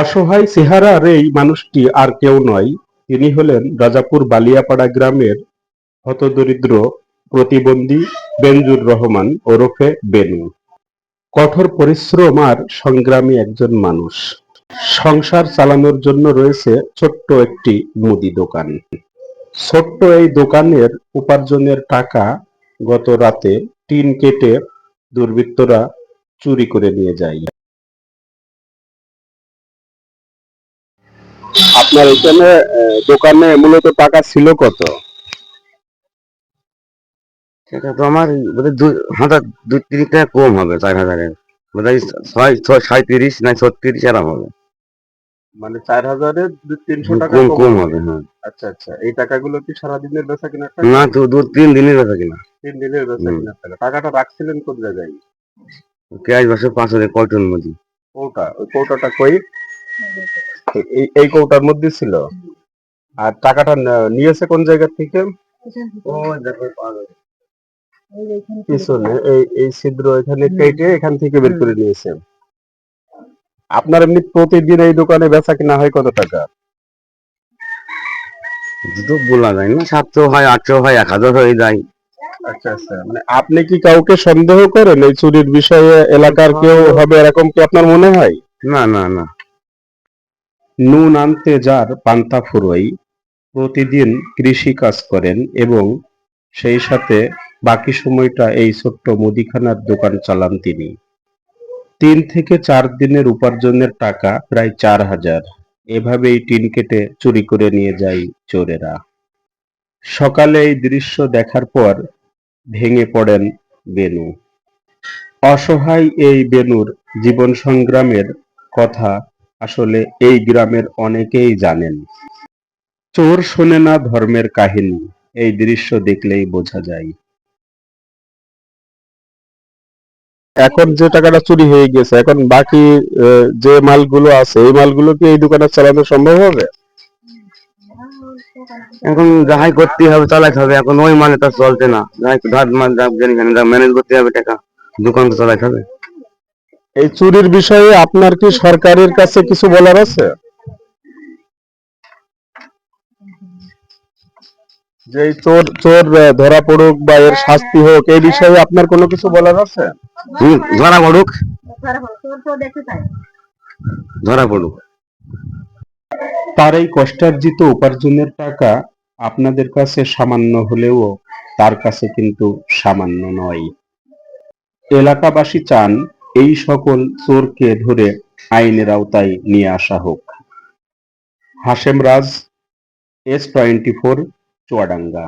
অসহায় চেহারার এই মানুষটি আর কেউ নয়, তিনি হলেন রাজাপুর বালিয়াপাড়া গ্রামের হতদরিদ্র প্রতিবন্ধী বেনজুর রহমান ওরফে বেনু। কঠোর পরিশ্রম আর সংগ্রামী একজন মানুষ। সংসার চালানোর জন্য রয়েছে ছোট্ট একটি মুদি দোকান। ছোট্ট এই দোকানের উপার্জনের টাকা গত রাতে টিন কেটে দুর্বৃত্তরা চুরি করে নিয়ে যায়। আপনার এখানে দোকানে মূলত টাকা ছিল কত? সেটা তো আমার বোধহয় হাজার 2-3 টাকা কম হবে 4,000-এর বোধহয় 37 না 36 এরকম হবে। মানে 4,000-এর 200-300 টাকা কম কম কম হবে। হবে, হ্যাঁ। আচ্ছা আচ্ছা, এই টাকাগুলো কি সারাদিনের বেচা কেনার টাকা? না তো 2-3 দিনের বেচা কিনা। 3 দিনের বেচা কেনার টাকা। টাকাটা রাখছিলেন কোন জায়গায়? ক্যাশ বাসে 5,000 কয়টন মধ্যে। কৌটা, ওই কৌটাটা কই? এই কৌটার মধ্যে ছিল। আর টাকাটা নিয়েছে কোন জায়গা থেকে? ও দেখো পাগল। পিছনে এই ছিদ্র এখানে কেটে এখান থেকে বের করে নিয়েছে। আপনার এমনি প্রতিদিন এই দোকানে বেচা কিনা হয় কত টাকা? তো বলা যায় না, 700 হয়, 800 হয়, 1,000 হয়ে যায়। আচ্ছা আচ্ছা, মানে আপনি কি কাউকে সন্দেহ করেন এই চুরির বিষয়ে? এলাকার কেউ হবে এরকম কি আপনার মনে হয়? না না না। নুন আনতে যার পান্তা ফুরোয়, প্রতিদিন কৃষি কাজ করেন এবং সেই সাথে বাকি সময়টা এই ছোট্ট মুদিখানার দোকান চালান তিনি। 3 থেকে 4 দিনের উপার্জনের টাকা প্রায় 4,000। এভাবেই টিন কেটে চুরি করে নিয়ে যায় চোরেরা। সকালে এই দৃশ্য দেখার পর ভেঙে পড়েন বেনু। অসহায় এই বেনুর জীবন সংগ্রামের কথা আসলে এই গ্রামের অনেকেই জানেন। চোর শোনে না ধর্মের কাহিনী, এই দৃশ্য দেখলেই বোঝা যায়। এখন যে টাকাটা চুরি হয়ে গেছে, এখন বাকি যে মালগুলো আছে এই মালগুলো কি এই দোকানে চালানো সম্ভব হবে? এখন যাহাই করতে হবে চালাতে হবে, এখন ওই মানে তো চলছে না, যাই ধার মান ম্যানেজ করতে হবে, টাকা দোকান তো চালাতে হবে। এই চুরির বিষয়ে আপনার কি সরকারের কাছে কিছু বলার আছে? যে এই চোর চোর ধরা পড়ুক বা এর শাস্তি হোক, এই বিষয়ে আপনার কোনো কিছু বলার আছে? ধরা পড়ুক, ধরা পড়ুক। তার এই কষ্টার্জিত উপার্জনের টাকা আপনাদের কাছে সামান্য হলেও তার কাছে কিন্তু সামান্য নয়। এলাকাবাসী চান এই সকল চোরকে ধরে আইনের আওতায় নিয়ে আসা হোক। হাশেম রাজ, S24, চুয়াডাঙ্গা।